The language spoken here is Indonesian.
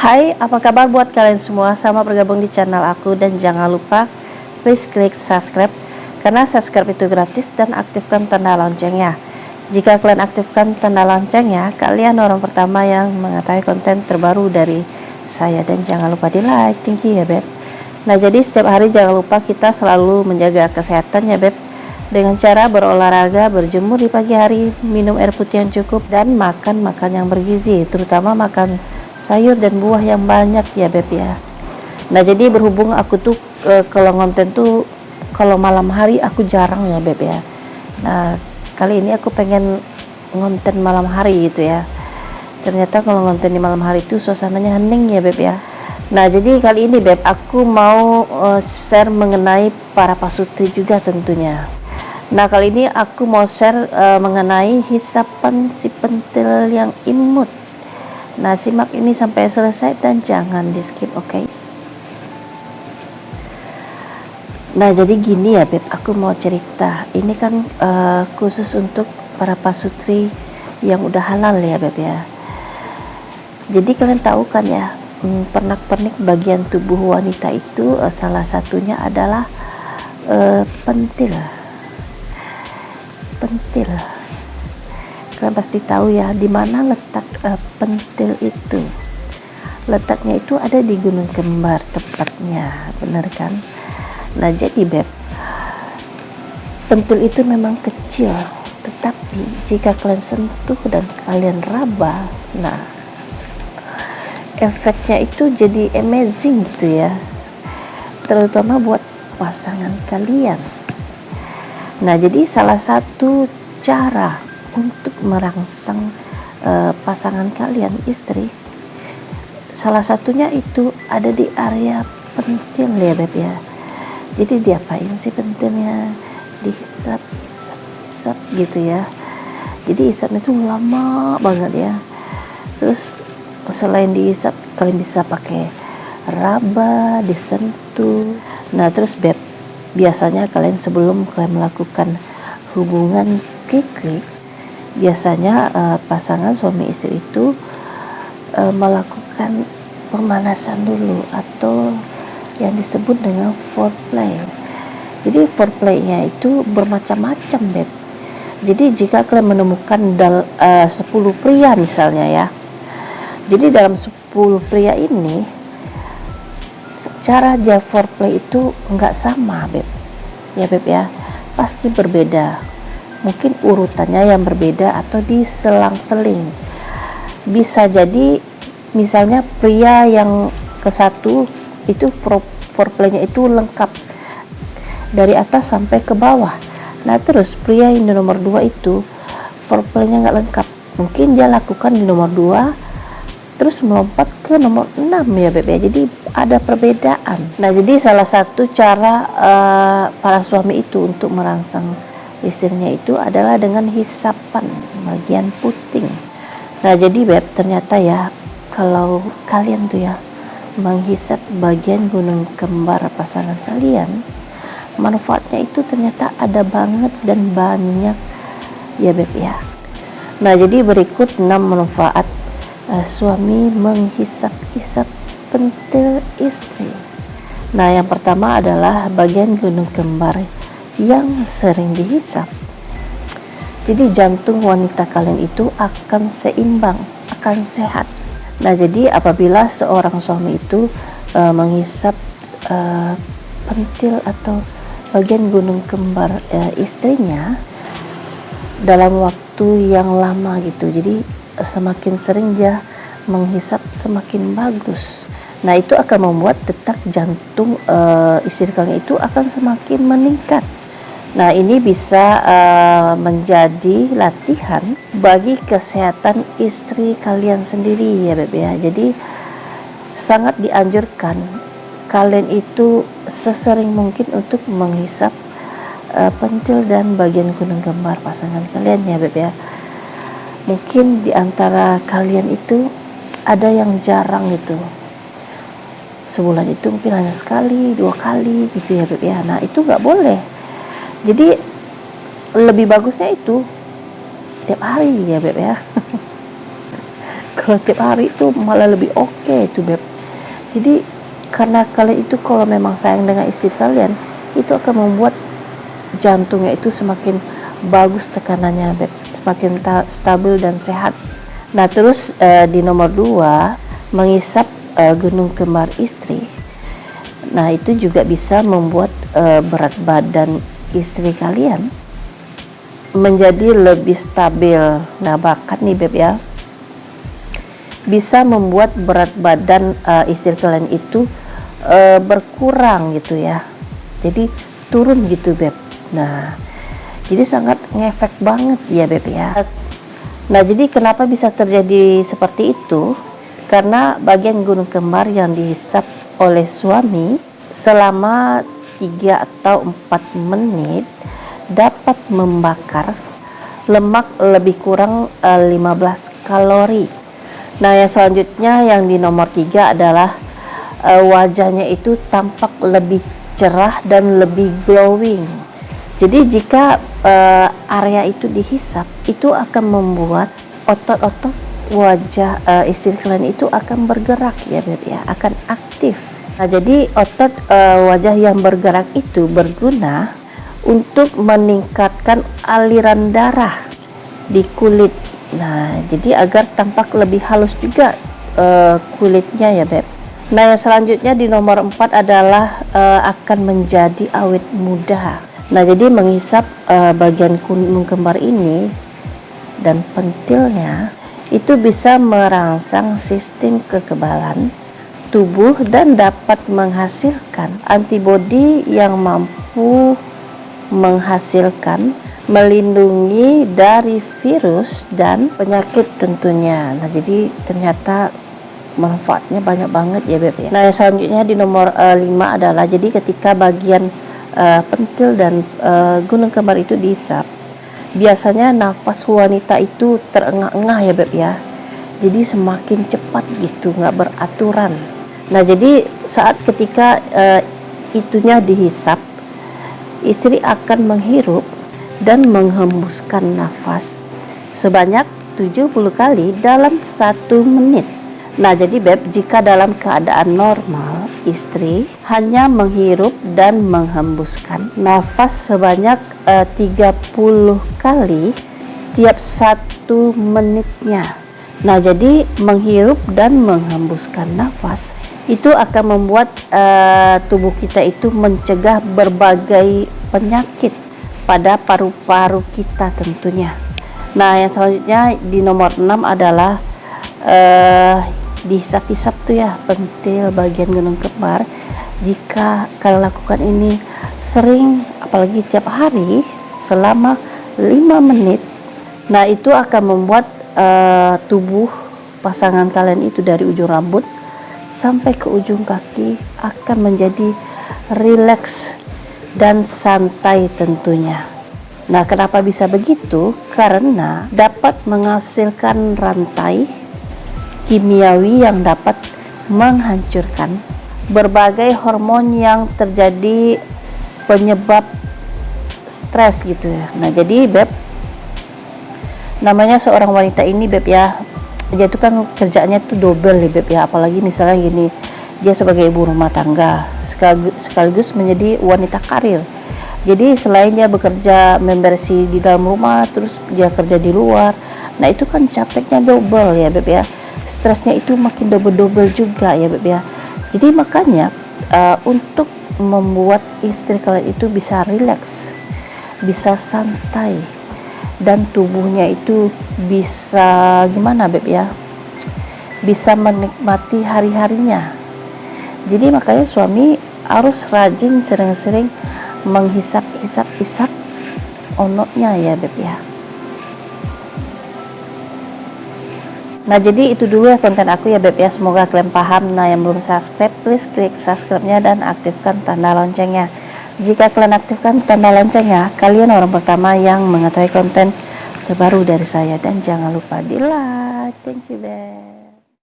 Hai, apa kabar buat kalian semua? Sama bergabung di channel aku, dan jangan lupa please klik subscribe karena subscribe itu gratis, dan aktifkan tanda loncengnya. Jika kalian aktifkan tanda loncengnya, kalian orang pertama yang mengetahui konten terbaru dari saya. Dan jangan lupa di like. Thank you ya beb. Nah, jadi setiap hari jangan lupa kita selalu menjaga kesehatan ya beb, dengan cara berolahraga, berjemur di pagi hari, minum air putih yang cukup, dan makan yang bergizi, terutama makan sayur dan buah yang banyak ya beb ya. Nah, jadi berhubung aku tuh kalau konten tuh kalau malam hari aku jarang ya beb ya. Nah, kali ini aku pengen ngonten malam hari gitu ya. Ternyata kalau ngonten di malam hari itu suasananya hening ya beb ya. Nah, jadi kali ini beb aku mau share mengenai para pasutri juga tentunya. Nah, kali ini aku mau share mengenai hisapan si pentil yang imut. Nah, simak ini sampai selesai dan jangan di skip, oke? Nah, jadi gini ya beb, aku mau cerita. Ini kan khusus untuk para pasutri yang udah halal ya beb ya. Jadi kalian tahu kan ya, pernak-pernik bagian tubuh wanita itu salah satunya adalah pentil. Kalian pasti tahu ya di mana letak pentil itu. Letaknya itu ada di Gunung Kembar tepatnya, benar kan? Nah, jadi beb, pentil itu memang kecil, tetapi jika kalian sentuh dan kalian raba, nah efeknya itu jadi amazing gitu ya, terutama buat pasangan kalian. Nah, jadi salah satu cara untuk merangsang pasangan kalian, istri, salah satunya itu ada di area pentil ya beb ya. Jadi diapain sih pentilnya? Dihisap gitu ya. Jadi hisapnya itu lama banget ya. Terus selain dihisap, kalian bisa pakai raba, disentuh. Nah, terus beb, biasanya kalian sebelum kalian melakukan hubungan kiki, biasanya pasangan suami istri itu melakukan pemanasan dulu atau yang disebut dengan foreplay. Jadi foreplaynya itu bermacam-macam beb. Jadi jika kalian menemukan 10 pria misalnya ya, jadi dalam 10 pria ini cara dia foreplay itu nggak sama beb ya beb ya, pasti berbeda. Mungkin urutannya yang berbeda atau diselang-seling. Bisa jadi misalnya pria yang ke satu itu foreplaynya itu lengkap dari atas sampai ke bawah. Nah, terus pria yang di nomor 2 itu foreplaynya nggak lengkap, mungkin dia lakukan di nomor 2 terus melompat ke nomor 6 ya beb ya. Jadi ada perbedaan. Nah, jadi salah satu cara para suami itu untuk merangsang istrinya itu adalah dengan hisapan bagian puting. Nah, jadi beb, ternyata ya kalau kalian tuh ya menghisap bagian Gunung Kembar pasangan kalian, manfaatnya itu ternyata ada banget dan banyak ya beb ya. Nah, jadi berikut 6 manfaat suami menghisap-hisap pentil istri. Nah, yang pertama adalah bagian Gunung Kembar yang sering dihisap. Jadi jantung wanita kalian itu akan seimbang, akan sehat. Nah, jadi apabila seorang suami itu menghisap pentil atau bagian Gunung Kembar istrinya dalam waktu yang lama gitu, jadi semakin sering dia menghisap semakin bagus. Nah, itu akan membuat detak jantung istri kalian itu akan semakin meningkat. Nah, ini bisa menjadi latihan bagi kesehatan istri kalian sendiri ya beb ya. Jadi sangat dianjurkan kalian itu sesering mungkin untuk menghisap pentil dan bagian Gunung Kembar pasangan kalian ya beb ya. Mungkin di antara kalian itu ada yang jarang gitu, sebulan itu mungkin hanya sekali, 2 kali gitu ya beb ya. Nah, itu nggak boleh. Jadi lebih bagusnya itu tiap hari ya beb ya. Kalau tiap hari itu malah lebih oke itu beb. Jadi karena kalian itu kalau memang sayang dengan istri kalian, itu akan membuat jantungnya itu semakin bagus tekanannya beb, semakin stabil dan sehat. Nah terus di nomor 2, mengisap gunung kembar istri. Nah itu juga bisa membuat berat badan istri kalian menjadi lebih stabil. Nah bahkan nih beb ya, bisa membuat berat badan istri kalian itu berkurang gitu ya, jadi turun gitu beb. Nah jadi sangat ngefek banget ya beb ya. Nah jadi kenapa bisa terjadi seperti itu, karena bagian gunung kembar yang dihisap oleh suami selama 3 atau 4 menit dapat membakar lemak lebih kurang 15 kalori. Nah yang selanjutnya yang di nomor 3 adalah wajahnya itu tampak lebih cerah dan lebih glowing. Jadi jika area itu dihisap, itu akan membuat otot-otot wajah istri kalian itu akan bergerak ya beb ya, akan aktif. Nah jadi otot wajah yang bergerak itu berguna untuk meningkatkan aliran darah di kulit. Nah jadi agar tampak lebih halus juga kulitnya ya beb. Nah yang selanjutnya di nomor 4 adalah akan menjadi awet muda. Nah jadi menghisap bagian gunung kembar ini dan pentilnya itu bisa merangsang sistem kekebalan tubuh dan dapat menghasilkan antibodi yang mampu melindungi dari virus dan penyakit tentunya. Nah jadi ternyata manfaatnya banyak banget ya beb ya. Nah yang selanjutnya di nomor 5 adalah jadi ketika bagian pentil dan gunung kembar itu dihisap, biasanya nafas wanita itu terengah-engah ya beb ya, jadi semakin cepat gitu, nggak beraturan. Nah jadi saat ketika itunya dihisap, istri akan menghirup dan menghembuskan nafas sebanyak 70 kali dalam 1 menit. Nah jadi beb, jika dalam keadaan normal, istri hanya menghirup dan menghembuskan nafas sebanyak 30 kali tiap 1 menitnya. Nah jadi menghirup dan menghembuskan nafas itu akan membuat tubuh kita itu mencegah berbagai penyakit pada paru-paru kita tentunya. Nah yang selanjutnya di nomor 6 adalah dihisap-hisap tuh ya pentil bagian gunung kembar. Jika kalian lakukan ini sering, apalagi tiap hari selama 5 menit, nah itu akan membuat tubuh pasangan kalian itu dari ujung rambut sampai ke ujung kaki akan menjadi rileks dan santai tentunya. Nah kenapa bisa begitu? Karena dapat menghasilkan rantai kimiawi yang dapat menghancurkan berbagai hormon yang terjadi penyebab stres gitu ya. Nah jadi beb, namanya seorang wanita ini beb ya, dia tuh kan kerjaannya tuh double nih beb ya, apalagi misalnya gini, dia sebagai ibu rumah tangga sekaligus menjadi wanita karir. Jadi selain dia bekerja membersih di dalam rumah, terus dia kerja di luar, nah itu kan capeknya double ya beb ya, stresnya itu makin double juga ya beb ya. Jadi makanya untuk membuat istri kalian itu bisa rileks, bisa santai, dan tubuhnya itu bisa gimana beb ya, bisa menikmati hari-harinya. Jadi makanya suami harus rajin sering-sering menghisap-hisap onotnya ya beb ya. Nah jadi itu dulu ya konten aku ya beb ya, semoga kalian paham. Nah yang belum subscribe, please klik subscribe-nya dan aktifkan tanda loncengnya. Jika kalian aktifkan tanda loncengnya, kalian orang pertama yang mengetahui konten terbaru dari saya. Dan jangan lupa di like. Thank you beb.